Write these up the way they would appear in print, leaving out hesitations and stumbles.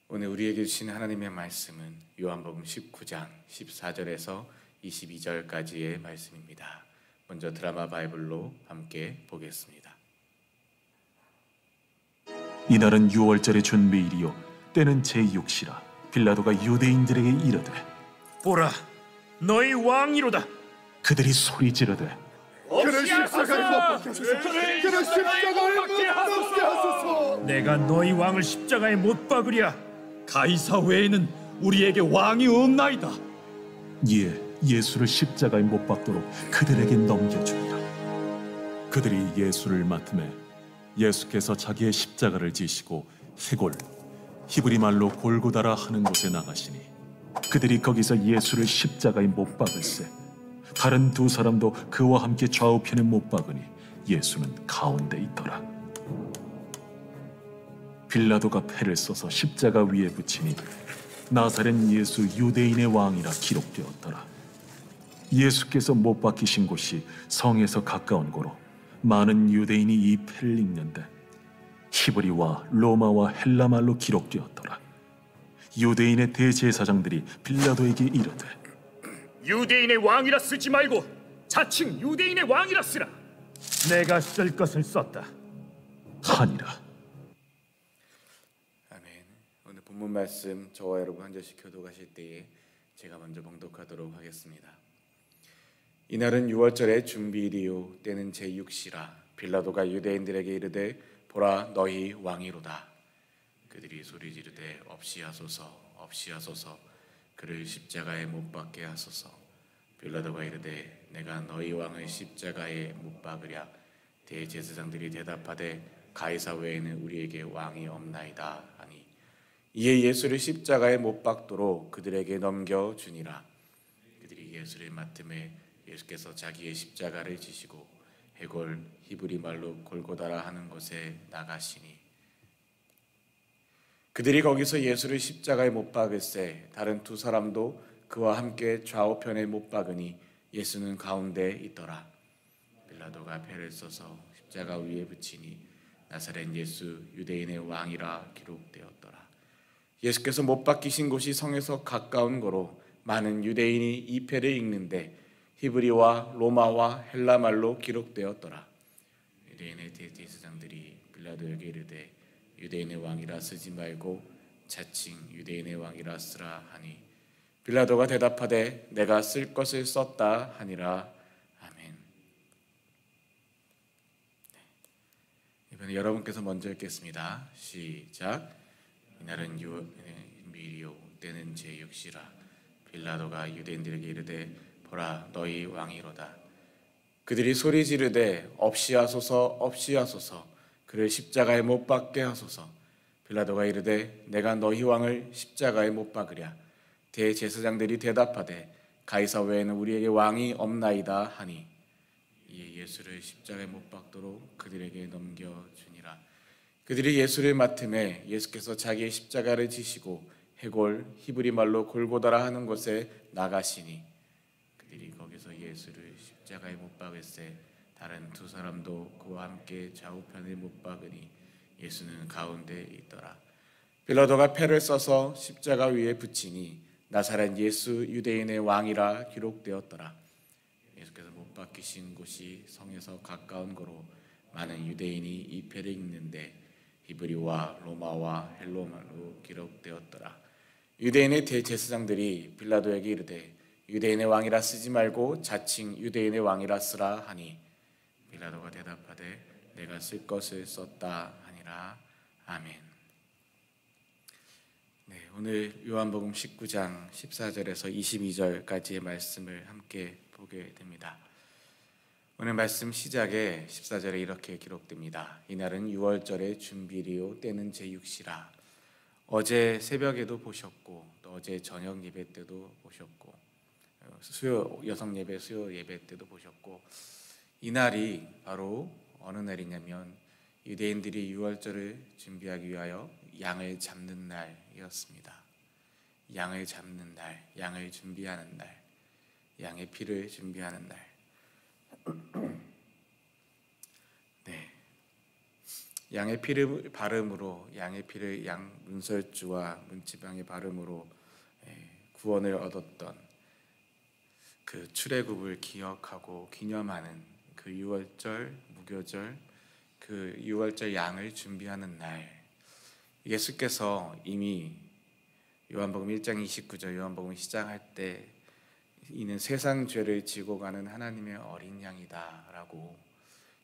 오늘 우리에게 주신 하나님의 말씀은 요한복음 19장 14절에서 22절까지의 말씀입니다. 먼저 드라마 바이블로 함께 보겠습니다. 이날은 유월절의 준비일이요 때는 제6시라. 빌라도가 유대인들에게 이르되 보라, 너희 왕이로다. 그들이 소리 지르되 그를 십자가에 못 박히소서. 그를 십자가에 못 박게 하소서. 내가 너희 왕을 십자가에 못 박으랴. 가이사 외에는 우리에게 왕이 없나이다. 이에 예수를 십자가에 못 박도록 그들에게 넘겨주니라. 그들이 예수를 맡음에 예수께서 자기의 십자가를 지시고 해골, 히브리 말로 골고다라 하는 곳에 나가시니 그들이 거기서 예수를 십자가에 못 박을세. 다른 두 사람도 그와 함께 좌우편에 못 박으니 예수는 가운데 있더라. 빌라도가 패를 써서 십자가 위에 붙이니 나사렛 예수 유대인의 왕이라 기록되었더라. 예수께서 못 박히신 곳이 성에서 가까운 고로 많은 유대인이 이 패를 읽는데 히브리와 로마와 헬라 말로 기록되었더라. 유대인의 대제사장들이 빌라도에게 이르되 유대인의 왕이라 쓰지 말고 자칭 유대인의 왕이라 쓰라. 내가 쓸 것을 썼다 하니라. 아멘. 오늘 본문 말씀 저와 여러분 한 절씩 교독하실 때에 제가 먼저 봉독하도록 하겠습니다. 이날은 유월절의 준비일이요 때는 제6시라. 빌라도가 유대인들에게 이르되 보라, 너희 왕이로다. 그들이 소리 지르되 없이하소서, 없이하소서. 그를 십자가에 못 박게 하소서. 빌라도가 이르되 내가 너희 왕을 십자가에 못 박으랴. 대제사장들이 대답하되 가이사 외에는 우리에게 왕이 없나이다 하니 이에 예수를 십자가에 못 박도록 그들에게 넘겨주니라. 그들이 예수를 맡음에 예수께서 자기의 십자가를 지시고 해골, 히브리 말로 골고다라 하는 곳에 나가시니 그들이 거기서 예수를 십자가에 못 박을세. 다른 두 사람도 그와 함께 좌우편에 못 박으니 예수는 가운데 있더라. 빌라도가 패를 써서 십자가 위에 붙이니 나사렛 예수 유대인의 왕이라 기록되었더라. 예수께서 못 박히신 곳이 성에서 가까운 거로 많은 유대인이 이 패를 읽는데 히브리와 로마와 헬라 말로 기록되었더라. 유대인의 대제사장들이 빌라도에게 이르되 유대인의 왕이라 쓰지 말고 자칭 유대인의 왕이라 쓰라 하니 빌라도가 대답하되 내가 쓸 것을 썼다 하니라. 아멘. 이번에 여러분께서 먼저 읽겠습니다. 시작. 이날은 준비일이요 때는 제6시라. 빌라도가 유대인들에게 이르되 보라, 너희 왕이로다. 그들이 소리 지르되 없이하소서, 없이하소서. 그를 십자가에 못 박게 하소서. 빌라도가 이르되 내가 너희 왕을 십자가에 못 박으랴. 대제사장들이 대답하되 가이사 외에는 우리에게 왕이 없나이다 하니 이에 예수를 십자가에 못 박도록 그들에게 넘겨주니라. 그들이 예수를 맡음에 예수께서 자기의 십자가를 지시고 해골, 히브리 말로 골고다라 하는 곳에 나가시니 그들이 거기서 예수를 십자가에 못 박을세. 다른 두 사람도 그와 함께 좌우편에 못 박으니 예수는 가운데 있더라. 빌라도가 패를 써서 십자가 위에 붙이니 나사렛 예수 유대인의 왕이라 기록되었더라. 예수께서 못 박히신 곳이 성에서 가까운 거로 많은 유대인이 이 패를 읽는데 히브리와 로마와 헬라말로 기록되었더라. 유대인의 대제사장들이 빌라도에게 이르되 유대인의 왕이라 쓰지 말고 자칭 유대인의 왕이라 쓰라 하니 빌라도가 대답하되 내가 쓸 것을 썼다 하니라. 아멘. 네, 오늘 요한복음 19장 14절에서 22절까지의 말씀을 함께 보게 됩니다. 오늘 말씀 시작에 14절에 이렇게 기록됩니다. 이날은 유월절의 준비일이요 때는 제6시라. 어제 새벽에도 보셨고 또 어제 저녁 예배 때도 보셨고 수요 여성 예배 수요 예배 때도 보셨고 이날이 바로 어느 날이냐면 유대인들이 유월절을 준비하기 위하여 양을 잡는 날이었습니다. 양을 잡는 날, 양을 준비하는 날, 양의 피를 준비하는 날. 네, 양의 피를 발음으로, 양의 피를 양 문설주와 문지방의 발음으로 구원을 얻었던 그 출애굽을 기억하고 기념하는 그 유월절, 무교절, 그 유월절 양을 준비하는 날, 예수께서 이미 요한복음 1장 29절 요한복음 시작할 때 이는 세상 죄를 지고 가는 하나님의 어린 양이다 라고,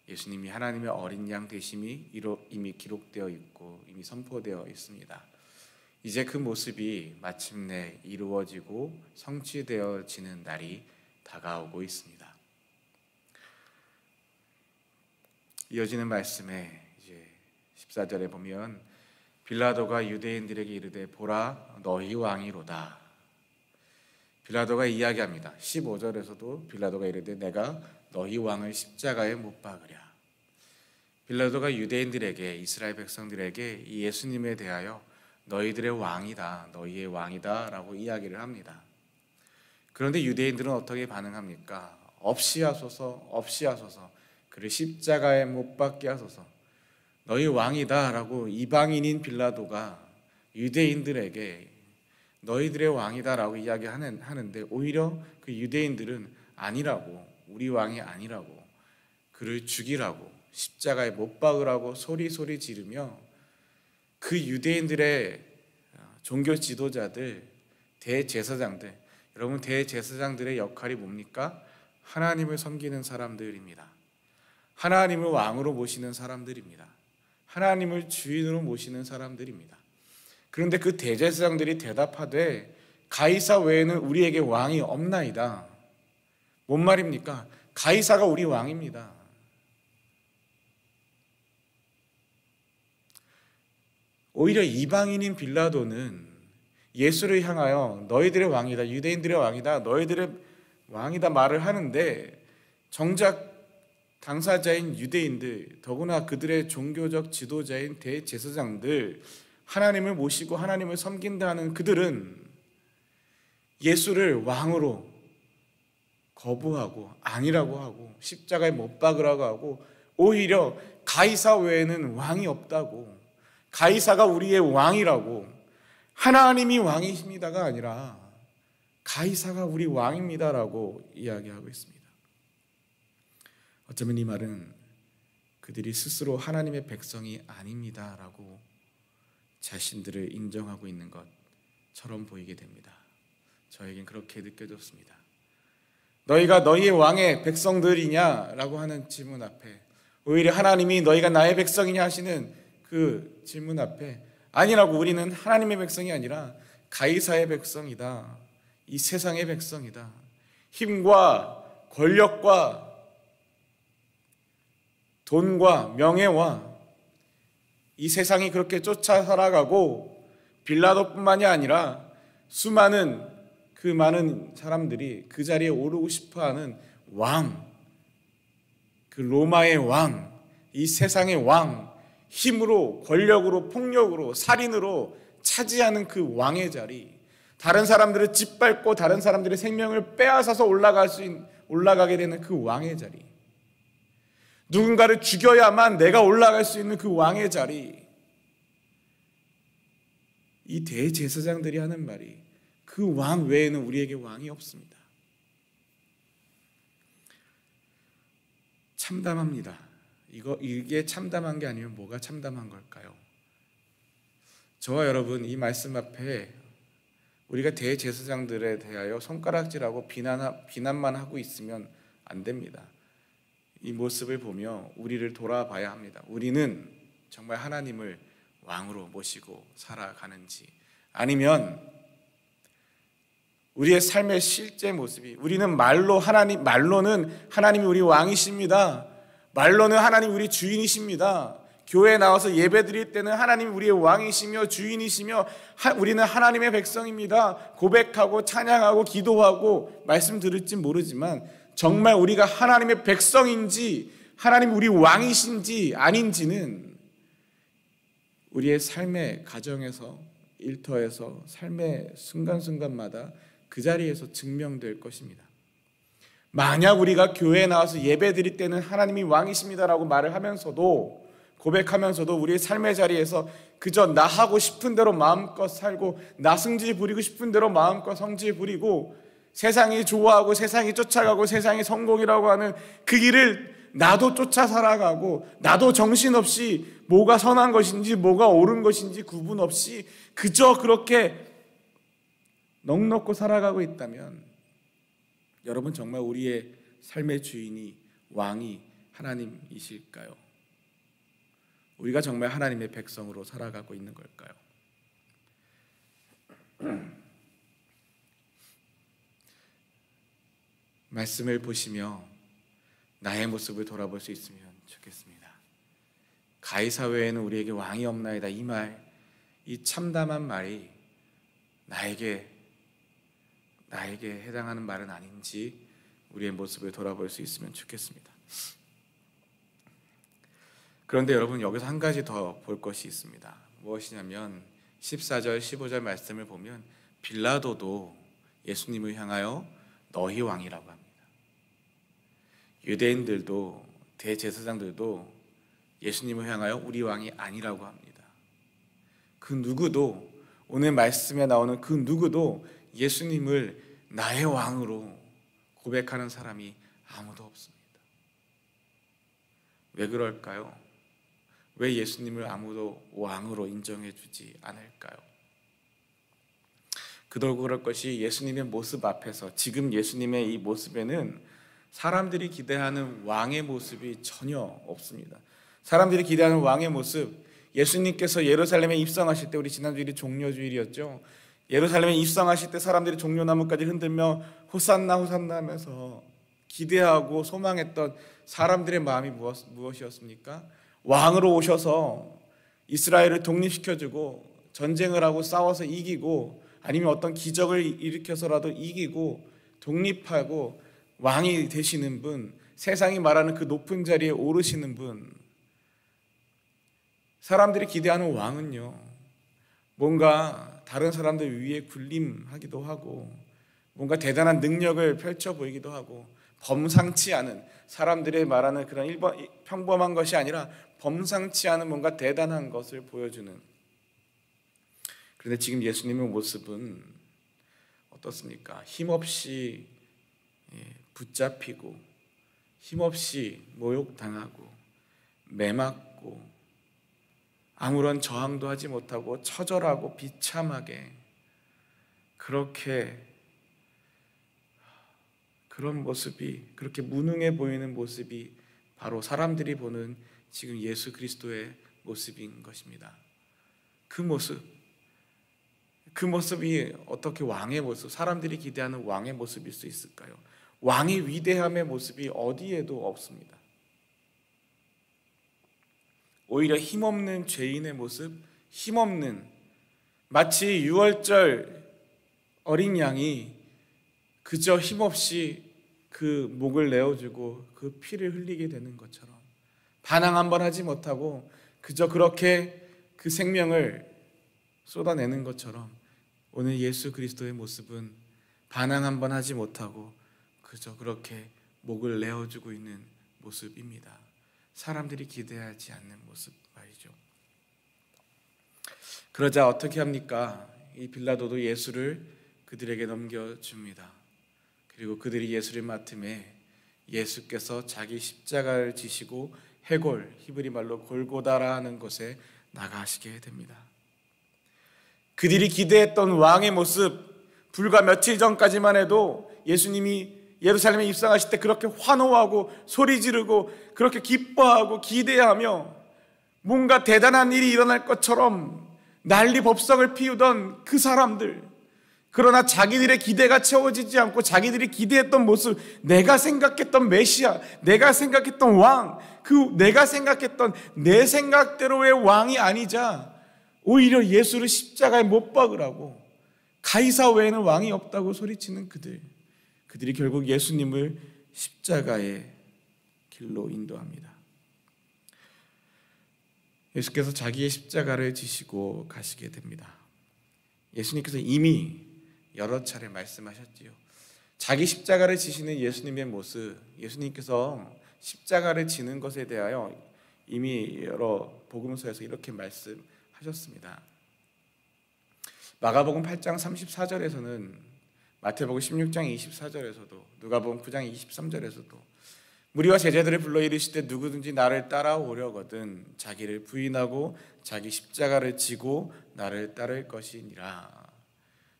예수님이 하나님의 어린 양 되심이 이미 기록되어 있고 이미 선포되어 있습니다. 이제 그 모습이 마침내 이루어지고 성취되어지는 날이 다가오고 있습니다. 이어지는 말씀에 이제 14절에 보면 빌라도가 유대인들에게 이르되 보라 너희 왕이로다. 빌라도가 이야기합니다. 15절에서도 빌라도가 이르되 내가 너희 왕을 십자가에 못 박으랴. 빌라도가 유대인들에게, 이스라엘 백성들에게 이 예수님에 대하여 너희들의 왕이다, 너희의 왕이다 라고 이야기를 합니다. 그런데 유대인들은 어떻게 반응합니까? 없이 하소서, 없이 하소서, 그를 십자가에 못 박게 하소서, 너희 왕이다 라고 이방인인 빌라도가 유대인들에게 너희들의 왕이다 라고 이야기하는데, 오히려 그 유대인들은 아니라고, 우리 왕이 아니라고, 그를 죽이라고, 십자가에 못 박으라고 소리 지르며 그 유대인들의 종교 지도자들, 대제사장들, 여러분 대제사장들의 역할이 뭡니까? 하나님을 섬기는 사람들입니다. 하나님을 왕으로 모시는 사람들입니다. 하나님을 주인으로 모시는 사람들입니다. 그런데 그 대제사장들이 대답하되 가이사 외에는 우리에게 왕이 없나이다. 뭔 말입니까? 가이사가 우리 왕입니다. 오히려 이방인인 빌라도는 예수를 향하여 너희들의 왕이다, 유대인들의 왕이다, 너희들의 왕이다 말을 하는데, 정작 당사자인 유대인들, 더구나 그들의 종교적 지도자인 대제사장들, 하나님을 모시고 하나님을 섬긴다는 그들은 예수를 왕으로 거부하고 아니라고 하고 십자가에 못 박으라고 하고, 오히려 가이사 외에는 왕이 없다고, 가이사가 우리의 왕이라고, 하나님이 왕이십니다가 아니라 가이사가 우리 왕입니다라고 이야기하고 있습니다. 어쩌면 이 말은 그들이 스스로 하나님의 백성이 아닙니다라고 자신들을 인정하고 있는 것처럼 보이게 됩니다. 저에겐 그렇게 느껴졌습니다. 너희가 너희의 왕의 백성들이냐라고 하는 질문 앞에, 오히려 하나님이 너희가 나의 백성이냐 하시는 그 질문 앞에, 아니라고, 우리는 하나님의 백성이 아니라 가이사의 백성이다, 이 세상의 백성이다, 힘과 권력과 돈과 명예와 이 세상이 그렇게 쫓아 살아가고, 빌라도뿐만이 아니라 수많은 그 많은 사람들이 그 자리에 오르고 싶어하는 왕, 그 로마의 왕, 이 세상의 왕, 힘으로, 권력으로, 폭력으로, 살인으로 차지하는 그 왕의 자리, 다른 사람들을 짓밟고 다른 사람들의 생명을 빼앗아서 올라가게 되는 그 왕의 자리, 누군가를 죽여야만 내가 올라갈 수 있는 그 왕의 자리, 이 대제사장들이 하는 말이 그 왕 외에는 우리에게 왕이 없습니다. 참담합니다. 이게 참담한 게 아니면 뭐가 참담한 걸까요? 저와 여러분, 이 말씀 앞에 우리가 대제사장들에 대하여 손가락질하고 비난만 하고 있으면 안 됩니다. 이 모습을 보며 우리를 돌아봐야 합니다. 우리는 정말 하나님을 왕으로 모시고 살아가는지, 아니면 우리의 삶의 실제 모습이, 우리는 말로는 하나님이 우리 왕이십니다, 말로는 하나님 우리 주인이십니다, 교회에 나와서 예배 드릴 때는 하나님이 우리의 왕이시며 주인이시며 우리는 하나님의 백성입니다, 고백하고 찬양하고 기도하고 말씀 들을지 모르지만, 정말 우리가 하나님의 백성인지 하나님 우리 왕이신지 아닌지는 우리의 삶의 가정에서, 일터에서, 삶의 순간순간마다 그 자리에서 증명될 것입니다. 만약 우리가 교회에 나와서 예배 드릴 때는 하나님이 왕이십니다라고 말을 하면서도 고백하면서도 우리의 삶의 자리에서 그저 나 하고 싶은 대로 마음껏 살고 나 승질 부리고 싶은 대로 마음껏 성질 부리고 세상이 좋아하고 세상이 쫓아가고 세상이 성공이라고 하는 그 길을 나도 쫓아 살아가고 나도 정신없이 뭐가 선한 것인지 뭐가 옳은 것인지 구분 없이 그저 그렇게 넋놓고 살아가고 있다면 여러분 정말 우리의 삶의 주인이 왕이 하나님이실까요? 우리가 정말 하나님의 백성으로 살아가고 있는 걸까요? 말씀을 보시며 나의 모습을 돌아볼 수 있으면 좋겠습니다. 가히 사회에는 우리에게 왕이 없나이다. 이 말, 이 참담한 말이 나에게 해당하는 말은 아닌지 우리의 모습을 돌아볼 수 있으면 좋겠습니다. 그런데 여러분 여기서 한 가지 더 볼 것이 있습니다. 무엇이냐면 14절 15절 말씀을 보면 빌라도도 예수님을 향하여 너희 왕이라고 합니다. 유대인들도 대제사장들도 예수님을 향하여 우리 왕이 아니라고 합니다. 그 누구도 오늘 말씀에 나오는 그 누구도 예수님을 나의 왕으로 고백하는 사람이 아무도 없습니다. 왜 그럴까요? 왜 예수님을 아무도 왕으로 인정해 주지 않을까요? 그럴 것이 예수님의 모습 앞에서 지금 예수님의 이 모습에는 사람들이 기대하는 왕의 모습이 전혀 없습니다. 사람들이 기대하는 왕의 모습, 예수님께서 예루살렘에 입성하실 때, 우리 지난주일이 종려주일이었죠. 예루살렘에 입성하실 때 사람들이 종려나무까지 흔들며 호산나 호산나 하면서 기대하고 소망했던 사람들의 마음이 무엇이었습니까? 왕으로 오셔서 이스라엘을 독립시켜주고 전쟁을 하고 싸워서 이기고 아니면 어떤 기적을 일으켜서라도 이기고 독립하고 왕이 되시는 분, 세상이 말하는 그 높은 자리에 오르시는 분. 사람들이 기대하는 왕은요, 뭔가 다른 사람들 위에 군림하기도 하고 뭔가 대단한 능력을 펼쳐 보이기도 하고 범상치 않은, 사람들이 말하는 그런 평범한 것이 아니라 범상치 않은 뭔가 대단한 것을 보여주는. 그런데 지금 예수님의 모습은 어떻습니까? 힘없이 붙잡히고 힘없이 모욕당하고 매맞고 아무런 저항도 하지 못하고 처절하고 비참하게 그런 모습이, 그렇게 무능해 보이는 모습이 바로 사람들이 보는 지금 예수 그리스도의 모습인 것입니다. 그 모습이 어떻게 왕의 모습, 사람들이 기대하는 왕의 모습일 수 있을까요? 왕의 위대함의 모습이 어디에도 없습니다. 오히려 힘없는 죄인의 모습, 힘없는, 마치 유월절 어린 양이 그저 힘없이 그 목을 내어주고 그 피를 흘리게 되는 것처럼, 반항 한번 하지 못하고 그저 그렇게 그 생명을 쏟아내는 것처럼 오늘 예수 그리스도의 모습은 반항 한번 하지 못하고 그저 그렇게 목을 내어주고 있는 모습입니다. 사람들이 기대하지 않는 모습 말이죠. 그러자 어떻게 합니까? 이 빌라도도 예수를 그들에게 넘겨줍니다. 그리고 그들이 예수를 맡음에 예수께서 자기 십자가를 지시고 해골, 히브리 말로 골고다라 하는 곳에 나가시게 됩니다. 그들이 기대했던 왕의 모습, 불과 며칠 전까지만 해도 예수님이 예루살렘에 입성하실 때 그렇게 환호하고 소리 지르고 그렇게 기뻐하고 기대하며 뭔가 대단한 일이 일어날 것처럼 난리 법석을 피우던 그 사람들, 그러나 자기들의 기대가 채워지지 않고 자기들이 기대했던 모습, 내가 생각했던 메시아, 내가 생각했던 왕, 내가 생각했던 내 생각대로의 왕이 아니자 오히려 예수를 십자가에 못 박으라고, 가이사 외에는 왕이 없다고 소리치는 그들이 결국 예수님을 십자가의 길로 인도합니다. 예수께서 자기의 십자가를 지시고 가시게 됩니다. 예수님께서 이미 여러 차례 말씀하셨지요. 자기 십자가를 지시는 예수님의 모습, 예수님께서 십자가를 지는 것에 대하여 이미 여러 복음서에서 이렇게 말씀하셨습니다. 마가복음 8장 34절에서는, 마태복음 16장 24절에서도, 누가복음 9장 23절에서도 무리와 제자들을 불러 이르시되 누구든지 나를 따라오려거든 자기를 부인하고 자기 십자가를 지고 나를 따를 것이니라.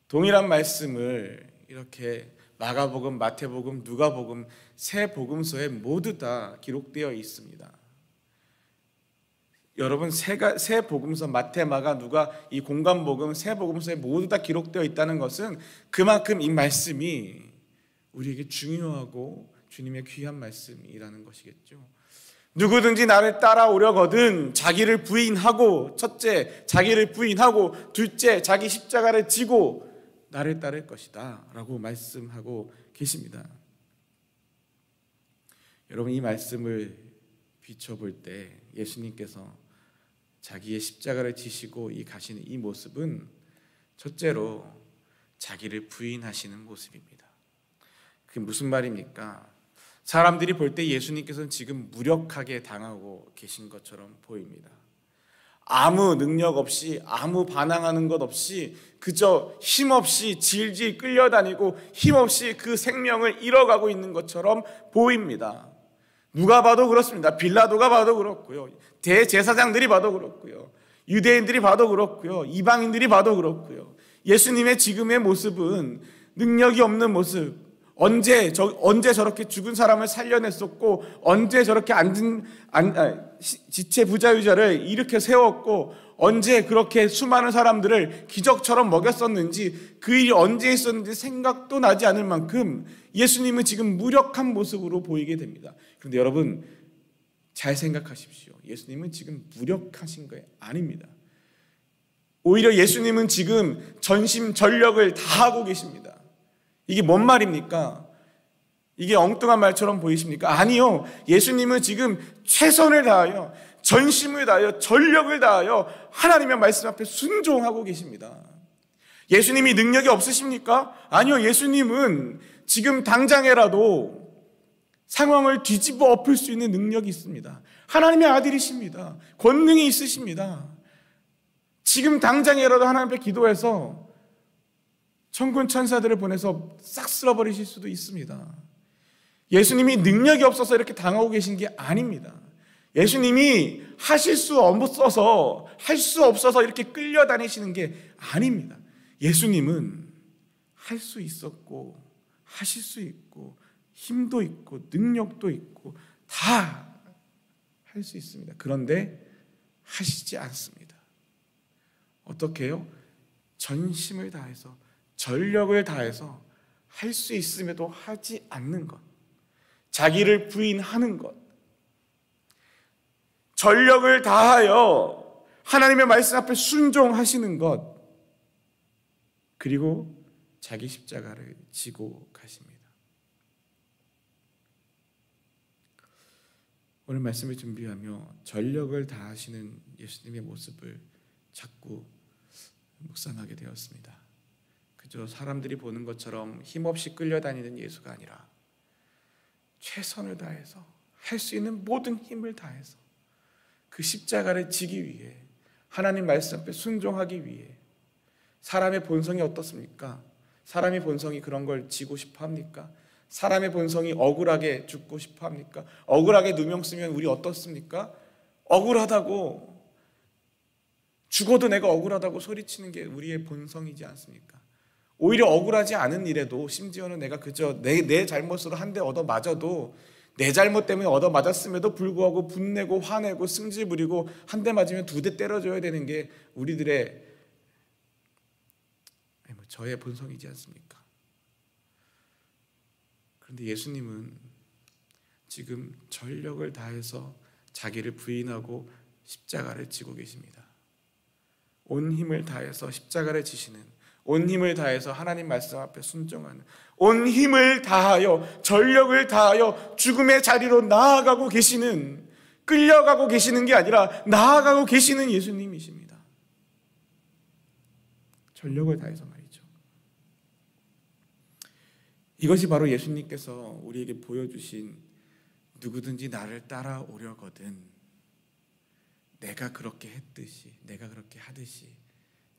동일한 말씀을 이렇게 마가복음, 마태복음, 누가복음 세 복음서에 모두 다 기록되어 있습니다. 여러분, 세 복음서 마태, 마가, 누가 이 공관복음 세 복음서에 모두 다 기록되어 있다는 것은 그만큼 이 말씀이 우리에게 중요하고 주님의 귀한 말씀이라는 것이겠죠. 누구든지 나를 따라오려거든 자기를 부인하고, 첫째 자기를 부인하고, 둘째 자기 십자가를 지고 나를 따를 것이다 라고 말씀하고 계십니다. 여러분, 이 말씀을 비춰볼 때 예수님께서 자기의 십자가를 지시고 가시는 이 모습은 첫째로 자기를 부인하시는 모습입니다. 그게 무슨 말입니까? 사람들이 볼 때 예수님께서는 지금 무력하게 당하고 계신 것처럼 보입니다. 아무 능력 없이, 아무 반항하는 것 없이 그저 힘없이 질질 끌려다니고 힘없이 그 생명을 잃어가고 있는 것처럼 보입니다. 누가 봐도 그렇습니다. 빌라도가 봐도 그렇고요, 대제사장들이 봐도 그렇고요, 유대인들이 봐도 그렇고요, 이방인들이 봐도 그렇고요. 예수님의 지금의 모습은 능력이 없는 모습, 언제 저렇게 죽은 사람을 살려냈었고, 언제 저렇게 지체 부자유자를 일으켜 세웠고, 언제 그렇게 수많은 사람들을 기적처럼 먹였었는지, 그 일이 언제 있었는지 생각도 나지 않을 만큼 예수님은 지금 무력한 모습으로 보이게 됩니다. 그런데 여러분, 잘 생각하십시오. 예수님은 지금 무력하신 거 아닙니다. 오히려 예수님은 지금 전심전력을 다하고 계십니다. 이게 뭔 말입니까? 이게 엉뚱한 말처럼 보이십니까? 아니요. 예수님은 지금 최선을 다하여, 전심을 다하여, 전력을 다하여 하나님의 말씀 앞에 순종하고 계십니다. 예수님이 능력이 없으십니까? 아니요. 예수님은 지금 당장에라도 상황을 뒤집어 엎을 수 있는 능력이 있습니다. 하나님의 아들이십니다. 권능이 있으십니다. 지금 당장에라도 하나님 앞에 기도해서 천군 천사들을 보내서 싹 쓸어버리실 수도 있습니다. 예수님이 능력이 없어서 이렇게 당하고 계신 게 아닙니다. 예수님이 하실 수 없어서 이렇게 끌려다니시는 게 아닙니다. 예수님은 할 수 있었고, 하실 수 있고, 힘도 있고, 능력도 있고, 다 할 수 있습니다. 그런데 하시지 않습니다. 어떻게 해요? 전심을 다해서, 전력을 다해서 할 수 있음에도 하지 않는 것, 자기를 부인하는 것, 전력을 다하여 하나님의 말씀 앞에 순종하시는 것, 그리고 자기 십자가를 지고 가십니다. 오늘 말씀을 준비하며 전력을 다하시는 예수님의 모습을 자꾸 묵상하게 되었습니다. 그저 사람들이 보는 것처럼 힘없이 끌려다니는 예수가 아니라 최선을 다해서, 할 수 있는 모든 힘을 다해서 그 십자가를 지기 위해, 하나님 말씀 앞에 순종하기 위해. 사람의 본성이 어떻습니까? 사람의 본성이 그런 걸 지고 싶어 합니까? 사람의 본성이 억울하게 죽고 싶어 합니까? 억울하게 누명 쓰면 우리 어떻습니까? 억울하다고, 죽어도 내가 억울하다고 소리치는 게 우리의 본성이지 않습니까? 오히려 억울하지 않은 일에도, 심지어는 내가 그저 내 잘못으로 한 대 얻어 맞아도, 내 잘못 때문에 얻어 맞았음에도 불구하고 분내고 화내고 승질 부리고 한 대 맞으면 두 대 때려줘야 되는 게 우리들의, 저의 본성이지 않습니까? 그런데 예수님은 지금 전력을 다해서 자기를 부인하고 십자가를 지고 계십니다. 온 힘을 다해서 십자가를 지시는, 온 힘을 다해서 하나님 말씀 앞에 순종하는, 온 힘을 다하여, 전력을 다하여 죽음의 자리로 나아가고 계시는, 끌려가고 계시는 게 아니라 나아가고 계시는 예수님이십니다. 전력을 다해서 말이죠. 이것이 바로 예수님께서 우리에게 보여주신 누구든지 나를 따라오려거든 내가 그렇게 했듯이, 내가 그렇게 하듯이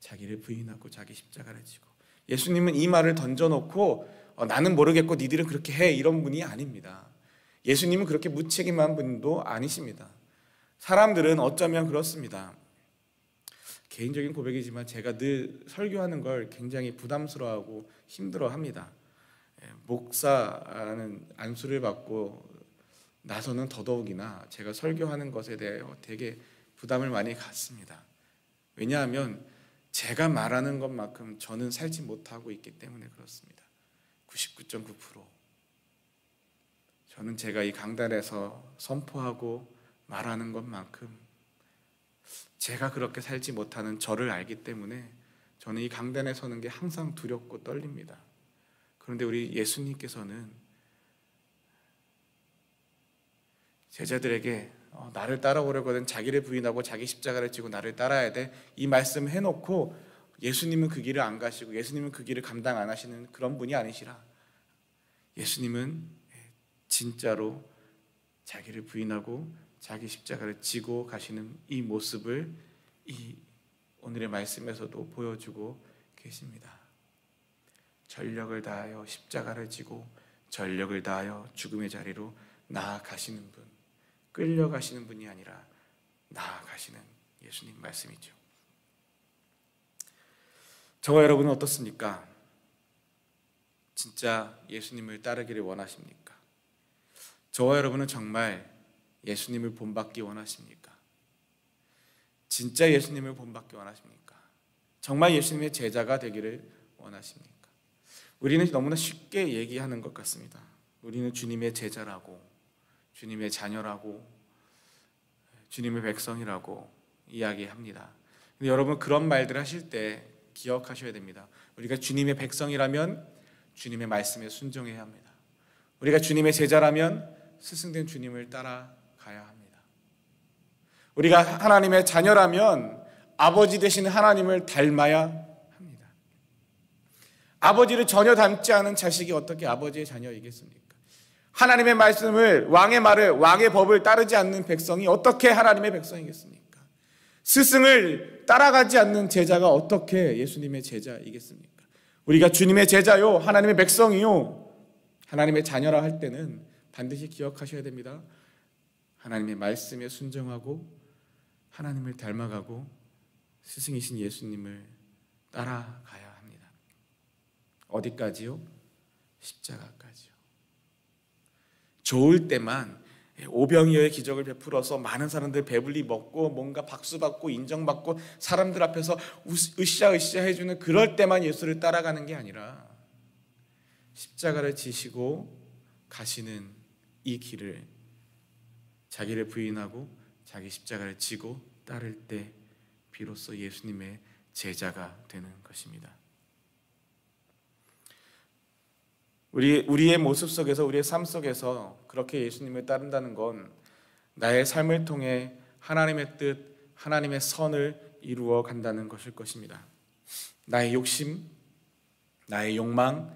자기를 부인하고 자기 십자가를 지고. 예수님은 이 말을 던져놓고 나는 모르겠고 니들은 그렇게 해, 이런 분이 아닙니다. 예수님은 그렇게 무책임한 분도 아니십니다. 사람들은 어쩌면 그렇습니다. 개인적인 고백이지만 제가 늘 설교하는 걸 굉장히 부담스러워하고 힘들어합니다. 목사라는 안수를 받고 나서는 더더욱이나 제가 설교하는 것에 대해 되게 부담을 많이 갖습니다. 왜냐하면 제가 말하는 것만큼 저는 살지 못하고 있기 때문에 그렇습니다. 99.9%. 저는 제가 이 강단에서 선포하고 말하는 것만큼 제가 그렇게 살지 못하는 저를 알기 때문에 저는 이 강단에 서는 게 항상 두렵고 떨립니다. 그런데 우리 예수님께서는 제자들에게 나를 따라오려거든 자기를 부인하고 자기 십자가를 지고 나를 따라야 돼, 이 말씀 해놓고 예수님은 그 길을 안 가시고 예수님은 그 길을 감당 안 하시는 그런 분이 아니시라. 예수님은 진짜로 자기를 부인하고 자기 십자가를 지고 가시는 이 모습을 이 오늘의 말씀에서도 보여주고 계십니다. 전력을 다하여 십자가를 지고 전력을 다하여 죽음의 자리로 나아가시는 분, 끌려가시는 분이 아니라 나아가시는 예수님 말씀이죠. 저와 여러분은 어떻습니까? 진짜 예수님을 따르기를 원하십니까? 저와 여러분은 정말 예수님을 본받기 원하십니까? 진짜 예수님을 본받기 원하십니까? 정말 예수님의 제자가 되기를 원하십니까? 우리는 너무나 쉽게 얘기하는 것 같습니다. 우리는 주님의 제자라고, 주님의 자녀라고, 주님의 백성이라고 이야기합니다. 근데 여러분, 그런 말들 하실 때 기억하셔야 됩니다. 우리가 주님의 백성이라면 주님의 말씀에 순종해야 합니다. 우리가 주님의 제자라면 스승된 주님을 따라가야 합니다. 우리가 하나님의 자녀라면 아버지 되시는 하나님을 닮아야 합니다. 아버지를 전혀 닮지 않은 자식이 어떻게 아버지의 자녀이겠습니까? 하나님의 말씀을, 왕의 말을, 왕의 법을 따르지 않는 백성이 어떻게 하나님의 백성이겠습니까? 스승을 따라가지 않는 제자가 어떻게 예수님의 제자이겠습니까? 우리가 주님의 제자요, 하나님의 백성이요, 하나님의 자녀라 할 때는 반드시 기억하셔야 됩니다. 하나님의 말씀에 순종하고 하나님을 닮아가고 스승이신 예수님을 따라가야 합니다. 어디까지요? 십자가까지요. 좋을 때만 오병이어의 기적을 베풀어서 많은 사람들 배불리 먹고 뭔가 박수받고 인정받고 사람들 앞에서 으쌰으쌰 해주는 그럴 때만 예수를 따라가는 게 아니라 십자가를 지시고 가시는 이 길을, 자기를 부인하고 자기 십자가를 지고 따를 때 비로소 예수님의 제자가 되는 것입니다. 우리의 모습 속에서, 우리의 삶 속에서 그렇게 예수님을 따른다는 건 나의 삶을 통해 하나님의 뜻, 하나님의 선을 이루어 간다는 것일 것입니다. 나의 욕심, 나의 욕망,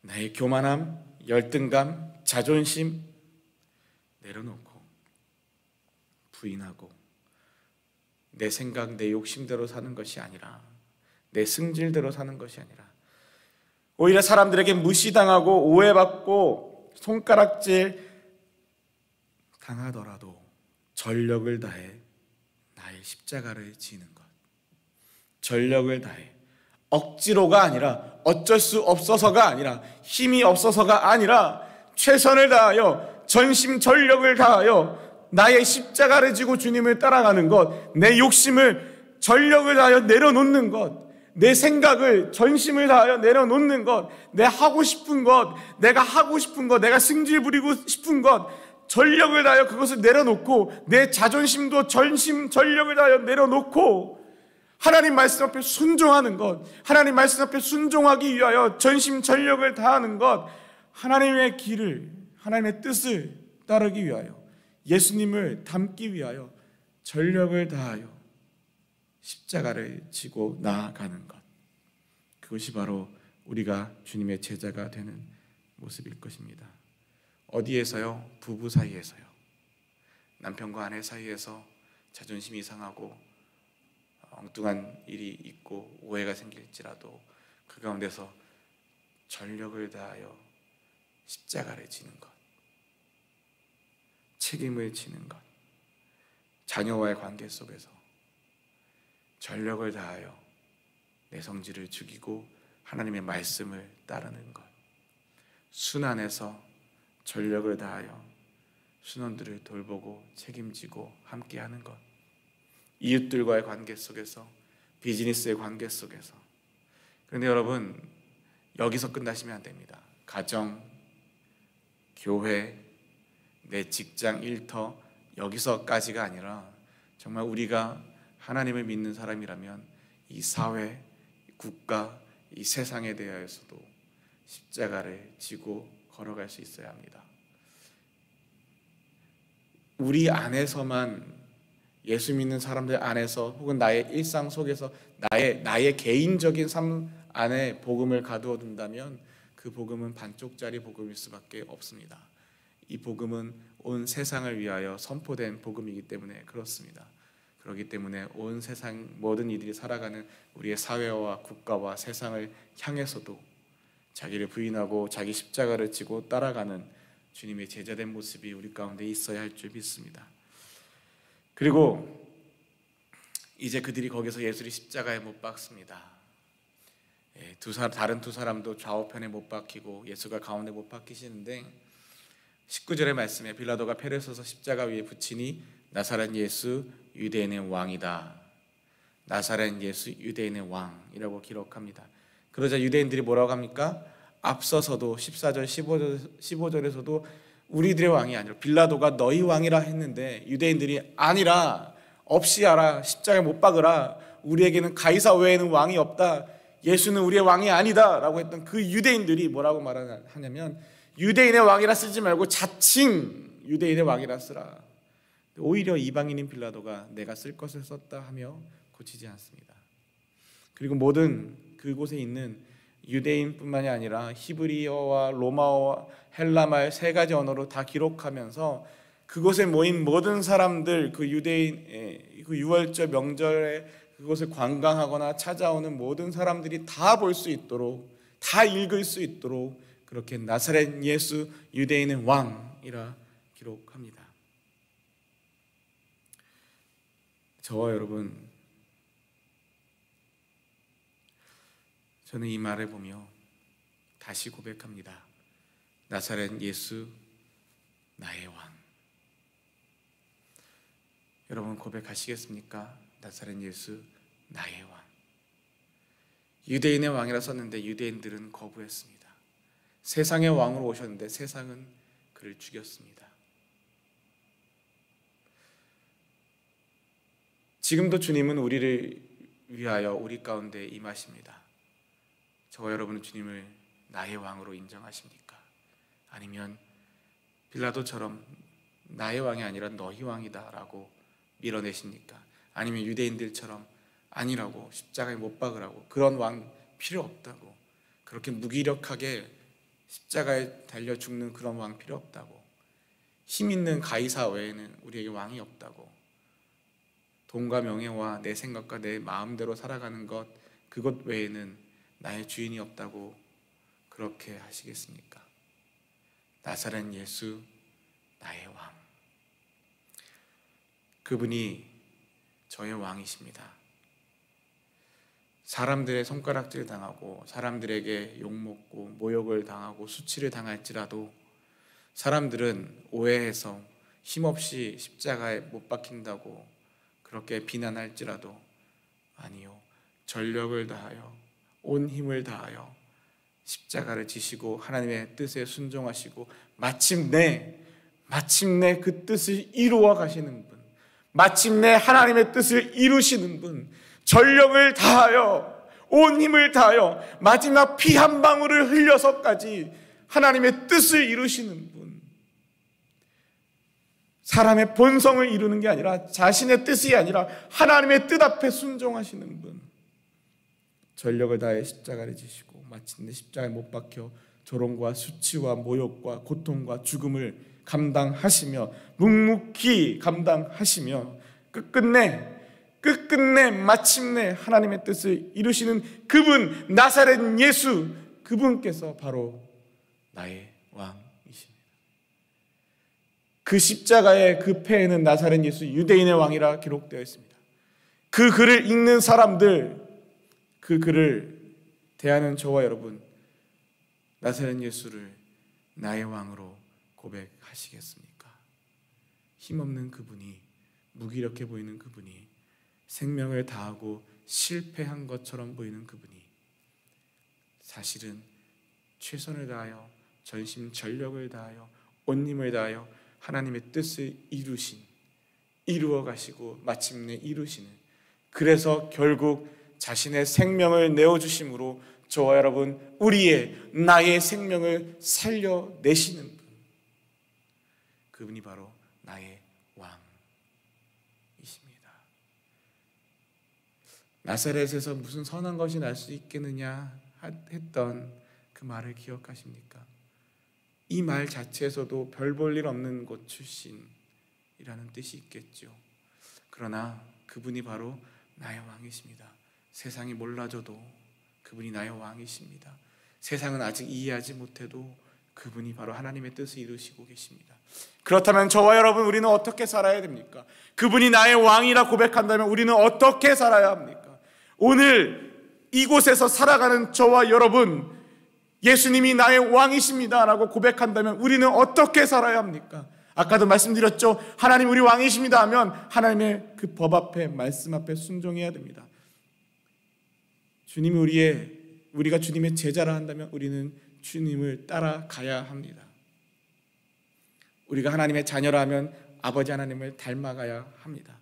나의 교만함, 열등감, 자존심 내려놓고 부인하고 내 생각, 내 욕심대로 사는 것이 아니라, 내 승질대로 사는 것이 아니라 오히려 사람들에게 무시당하고 오해받고 손가락질 당하더라도 전력을 다해 나의 십자가를 지는 것, 전력을 다해 억지로가 아니라, 어쩔 수 없어서가 아니라, 힘이 없어서가 아니라 최선을 다하여 전심전력을 다하여 나의 십자가를 지고 주님을 따라가는 것, 내 욕심을 전력을 다하여 내려놓는 것, 내 생각을 전심을 다하여 내려놓는 것, 내 하고 싶은 것, 내가 하고 싶은 것, 내가 승질 부리고 싶은 것, 전력을 다하여 그것을 내려놓고 내 자존심도 전심 전력을 다하여 내려놓고 하나님 말씀 앞에 순종하는 것, 하나님 말씀 앞에 순종하기 위하여 전심 전력을 다하는 것, 하나님의 길을, 하나님의 뜻을 따르기 위하여, 예수님을 닮기 위하여 전력을 다하여 십자가를 지고 나아가는 것, 그것이 바로 우리가 주님의 제자가 되는 모습일 것입니다. 어디에서요? 부부 사이에서요, 남편과 아내 사이에서, 자존심이 상하고 엉뚱한 일이 있고 오해가 생길지라도 그 가운데서 전력을 다하여 십자가를 지는 것, 책임을 지는 것, 자녀와의 관계 속에서 전력을 다하여 내 성질을 죽이고 하나님의 말씀을 따르는 것, 순환에서 전력을 다하여 순원들을 돌보고 책임지고 함께하는 것, 이웃들과의 관계 속에서, 비즈니스의 관계 속에서. 그런데 여러분, 여기서 끝나시면 안 됩니다. 가정, 교회, 내 직장, 일터, 여기서까지가 아니라 정말 우리가 하나님을 믿는 사람이라면 이 사회, 국가, 이 세상에 대하여서도 십자가를 지고 걸어갈 수 있어야 합니다. 우리 안에서만, 예수 믿는 사람들 안에서 혹은 나의 일상 속에서 나의 개인적인 삶 안에 복음을 가두어 둔다면 그 복음은 반쪽짜리 복음일 수밖에 없습니다. 이 복음은 온 세상을 위하여 선포된 복음이기 때문에 그렇습니다. 그렇기 때문에 온 세상 모든 이들이 살아가는 우리의 사회와 국가와 세상을 향해서도 자기를 부인하고 자기 십자가를 지고 따라가는 주님의 제자된 모습이 우리 가운데 있어야 할 줄 믿습니다. 그리고 이제 그들이 거기서 예수를 십자가에 못 박습니다. 다른 두 사람도 좌우편에 못 박히고 예수가 가운데 못 박히시는데 19절의 말씀에 빌라도가 패를 써서 십자가 위에 붙이니 나사렛 예수 유대인의 왕이다. 나사렛 예수 유대인의 왕이라고 기록합니다. 그러자 유대인들이 뭐라고 합니까? 앞서서도 14절 15절에서도 우리들의 왕이 아니라 빌라도가 너희 왕이라 했는데 유대인들이 아니라 없이 하라, 십자가에 못 박으라, 우리에게는 가이사 외에는 왕이 없다, 예수는 우리의 왕이 아니다 라고 했던 그 유대인들이 뭐라고 말하냐면 유대인의 왕이라 쓰지 말고 자칭 유대인의 왕이라 쓰라. 오히려 이방인인 빌라도가 내가 쓸 것을 썼다 하며 고치지 않습니다. 그리고 모든 그곳에 있는 유대인뿐만이 아니라 히브리어와 로마어와 헬라말 세 가지 언어로 다 기록하면서 그곳에 모인 모든 사람들, 그 유대인 그 유월절 명절에 그곳을 관광하거나 찾아오는 모든 사람들이 다 볼 수 있도록, 다 읽을 수 있도록 그렇게 나사렛 예수 유대인의 왕이라 기록합니다. 저와 여러분, 저는 이 말을 보며 다시 고백합니다. 나사렛 예수 나의 왕. 여러분 고백하시겠습니까? 나사렛 예수 나의 왕. 유대인의 왕이라 썼는데 유대인들은 거부했습니다. 세상의 왕으로 오셨는데 세상은 그를 죽였습니다. 지금도 주님은 우리를 위하여 우리 가운데 임하십니다. 저와 여러분은 주님을 나의 왕으로 인정하십니까? 아니면 빌라도처럼 나의 왕이 아니라 너희 왕이다 라고 밀어내십니까? 아니면 유대인들처럼 아니라고, 십자가에 못 박으라고, 그런 왕 필요 없다고, 그렇게 무기력하게 십자가에 달려 죽는 그런 왕 필요 없다고, 힘 있는 가이사 외에는 우리에게 왕이 없다고, 돈과 명예와 내 생각과 내 마음대로 살아가는 것, 그것 외에는 나의 주인이 없다고 그렇게 하시겠습니까? 나사렛 예수 나의 왕. 그분이 저의 왕이십니다. 사람들의 손가락질 당하고 사람들에게 욕먹고 모욕을 당하고 수치를 당할지라도 사람들은 오해해서 힘없이 십자가에 못 박힌다고 그렇게 비난할지라도 아니요, 전력을 다하여 온 힘을 다하여 십자가를 지시고 하나님의 뜻에 순종하시고 마침내 그 뜻을 이루어 가시는 분, 마침내 하나님의 뜻을 이루시는 분, 전력을 다하여 온 힘을 다하여 마지막 피 한 방울을 흘려서까지 하나님의 뜻을 이루시는 분, 사람의 본성을 이루는 게 아니라 자신의 뜻이 아니라 하나님의 뜻 앞에 순종하시는 분, 전력을 다해 십자가를 지시고 마침내 십자가에 못 박혀 조롱과 수치와 모욕과 고통과 죽음을 감당하시며 묵묵히 감당하시며 끝끝내 마침내 하나님의 뜻을 이루시는 그분, 나사렛 예수, 그분께서 바로 나의 왕이십니다. 그 십자가의 그 패에는 나사렛 예수 유대인의 왕이라 기록되어 있습니다. 그 글을 읽는 사람들, 그 글을 대하는 저와 여러분, 나사렛 예수를 나의 왕으로 고백하시겠습니까? 힘없는 그분이, 무기력해 보이는 그분이, 생명을 다하고 실패한 것처럼 보이는 그분이 사실은 최선을 다하여 전심전력을 다하여 온 힘을 다하여 하나님의 뜻을 이루어 가시고 마침내 이루시는, 그래서 결국 자신의 생명을 내어주심으로 저와 여러분, 나의 생명을 살려내시는 분, 그분이 바로 나의 왕이십니다. 나사렛에서 무슨 선한 것이 날 수 있겠느냐 했던 그 말을 기억하십니까? 이 말 자체에서도 별 볼 일 없는 곳 출신이라는 뜻이 있겠죠. 그러나 그분이 바로 나의 왕이십니다. 세상이 몰라줘도 그분이 나의 왕이십니다. 세상은 아직 이해하지 못해도 그분이 바로 하나님의 뜻을 이루시고 계십니다. 그렇다면 저와 여러분, 우리는 어떻게 살아야 됩니까? 그분이 나의 왕이라 고백한다면 우리는 어떻게 살아야 합니까? 오늘 이곳에서 살아가는 저와 여러분, 예수님이 나의 왕이십니다 라고 고백한다면 우리는 어떻게 살아야 합니까? 아까도 말씀드렸죠. 하나님 우리 왕이십니다 하면 하나님의 그 법 앞에, 말씀 앞에 순종해야 됩니다. 우리가 주님의 제자라 한다면 우리는 주님을 따라가야 합니다. 우리가 하나님의 자녀라 하면 아버지 하나님을 닮아가야 합니다.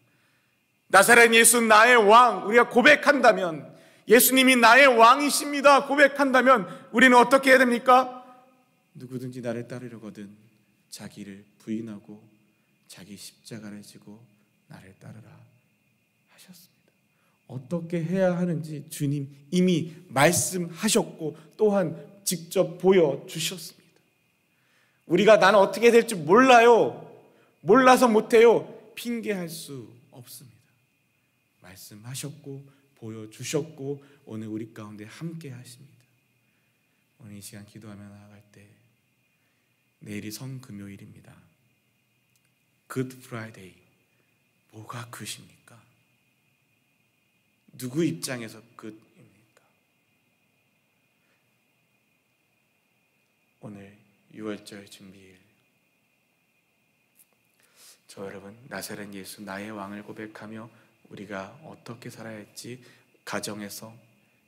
나사렛 예수 나의 왕, 우리가 고백한다면, 예수님이 나의 왕이십니다 고백한다면 우리는 어떻게 해야 됩니까? 누구든지 나를 따르려거든 자기를 부인하고 자기 십자가를 지고 나를 따르라 하셨습니다. 어떻게 해야 하는지 주님 이미 말씀하셨고 또한 직접 보여주셨습니다. 우리가 나는 어떻게 될지 몰라요, 몰라서 못해요, 핑계할 수 없습니다. 말씀하셨고 보여주셨고 오늘 우리 가운데 함께 하십니다. 오늘 이 시간 기도하며 나아갈 때, 내일이 성금요일입니다. 굿 프라이데이, 뭐가 굿입니까? 누구 입장에서 굿입니까? 오늘 6월절 준비일, 저 여러분, 나사렛 예수 나의 왕을 고백하며 우리가 어떻게 살아야 할지, 가정에서,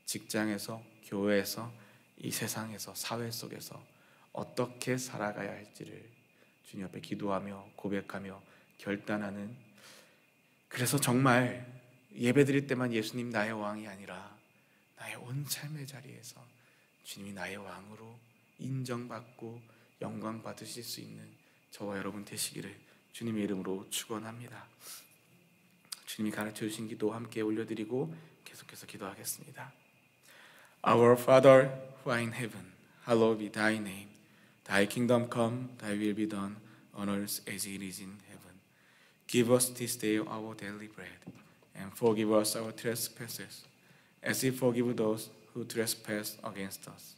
직장에서, 교회에서, 이 세상에서, 사회 속에서 어떻게 살아가야 할지를 주님 앞에 기도하며 고백하며 결단하는, 그래서 정말 예배드릴 때만 예수님 나의 왕이 아니라 나의 온 삶의 자리에서 주님이 나의 왕으로 인정받고 영광 받으실 수 있는 저와 여러분 되시기를 주님의 이름으로 축원합니다. 주님이 가르쳐 주신 기도 함께 올려드리고 계속해서 기도하겠습니다. Our Father who art in heaven, hallowed be thy name. Thy kingdom come, thy will be done on earth as it is in heaven. Give us this day our daily bread, and forgive us our trespasses, as we forgive those who trespass against us.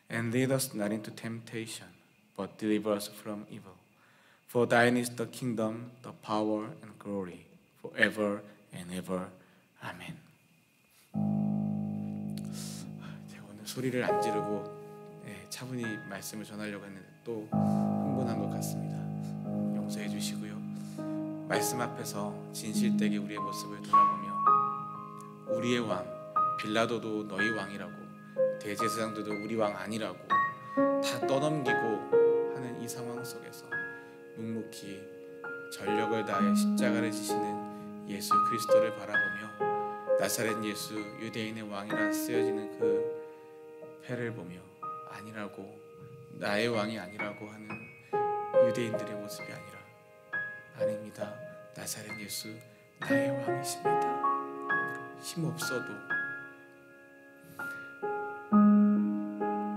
And lead us not into temptation, but deliver us from evil. For thine is the kingdom, the power, and glory, forever and ever. 아멘. 제가 오늘 소리를 안 지르고 차분히 말씀을 전하려고 했는데 또 흥분한 것 같습니다. 용서해 주시고요. 말씀 앞에서 진실되게 우리의 모습을 돌아보며 우리의 왕, 빌라도도 너희 왕이라고, 대제사장들도 우리 왕 아니라고 다 떠넘기고 하는 이 상황 속에서 묵묵히 전력을 다해 십자가를 지시는 예수 그리스도를 바라보며 나사렛 예수 유대인의 왕이라 쓰여지는 그 패를 보며 아니라고, 나의 왕이 아니라고 하는 유대인들의 모습이 아니라, 아닙니다, 나사렛 예수 나의 왕이십니다. 힘없어도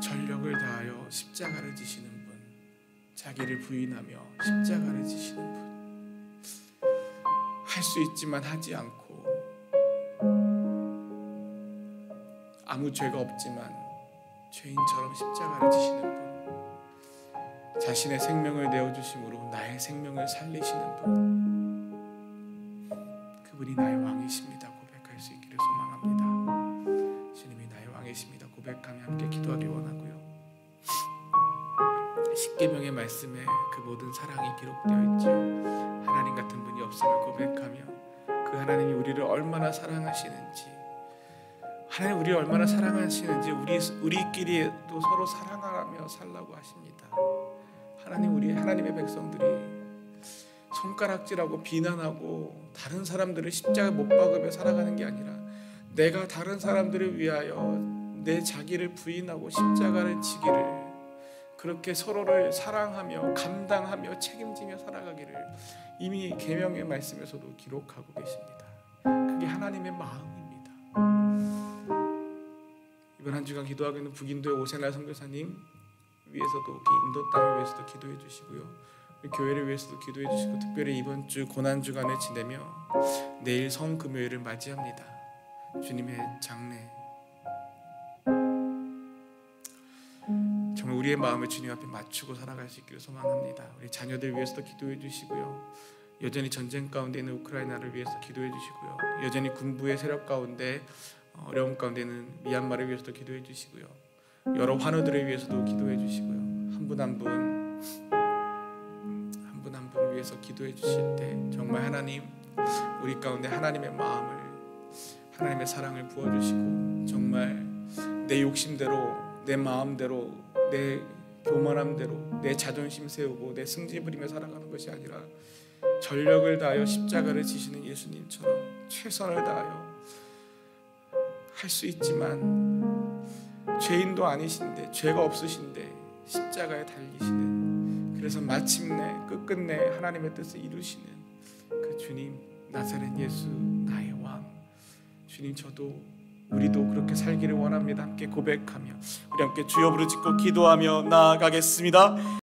전력을 다하여 십자가를 지시는 분, 자기를 부인하며 십자가를 지시는 분, 할 수 있지만 하지 않고 아무 죄가 없지만 죄인처럼 십자가를 지시는 분, 자신의 생명을 내어주심으로 나의 생명을 살리시는 분, 그분이 나의 왕이십니다 고백할 수 있기를 소망합니다. 주님이 나의 왕이십니다 고백하며 함께 기도하기 원하고요. 십계명의 말씀에 그 모든 사랑이 기록되어 있지요. 하나님 같은 분이 없음을 고백하며 그 하나님이 우리를 얼마나 사랑하시는지, 하나님 우리를 얼마나 사랑하시는지 우리끼리도 서로 사랑하며 살라고 하십니다. 하나님, 우리 하나님의 백성들이 손가락질하고 비난하고 다른 사람들을 십자가에 못 박으며 살아가는 게 아니라 내가 다른 사람들을 위하여 내 자기를 부인하고 십자가를 지기를, 그렇게 서로를 사랑하며 감당하며 책임지며 살아가기를 이미 계명의 말씀에서도 기록하고 계십니다. 그게 하나님의 마음입니다. 이번 한 주간 기도하고 있는 북인도의 오세날 선교사님 위해서도, 인도 땅을 위해서도 기도해 주시고요. 우리 교회를 위해서도 기도해 주시고, 특별히 이번 주 고난 주간을 지내며 내일 성금요일을 맞이합니다. 주님의 장례, 정말 우리의 마음을 주님 앞에 맞추고 살아갈 수 있기를 소망합니다. 우리 자녀들 위해서도 기도해 주시고요. 여전히 전쟁 가운데 있는 우크라이나를 위해서 기도해 주시고요. 여전히 군부의 세력 가운데 어려움 가운데 있는 미얀마를 위해서도 기도해 주시고요. 여러 환우들을 위해서도 기도해 주시고요. 한 분 한 분 위해서 기도해 주실 때 정말 하나님, 우리 가운데 하나님의 마음을, 하나님의 사랑을 부어주시고, 정말 내 욕심대로, 내 마음대로, 내 교만함대로 내 자존심 세우고 내 승질 부리며 살아가는 것이 아니라 전력을 다하여 십자가를 지시는 예수님처럼 최선을 다하여 할 수 있지만 죄인도 아니신데, 죄가 없으신데 십자가에 달리시는, 그래서 마침내 끝끝내 하나님의 뜻을 이루시는 그 주님, 나사렛 예수 나의 왕. 주님, 우리도 그렇게 살기를 원합니다. 함께 고백하며 우리 함께 주여 부르짖고 기도하며 나아가겠습니다.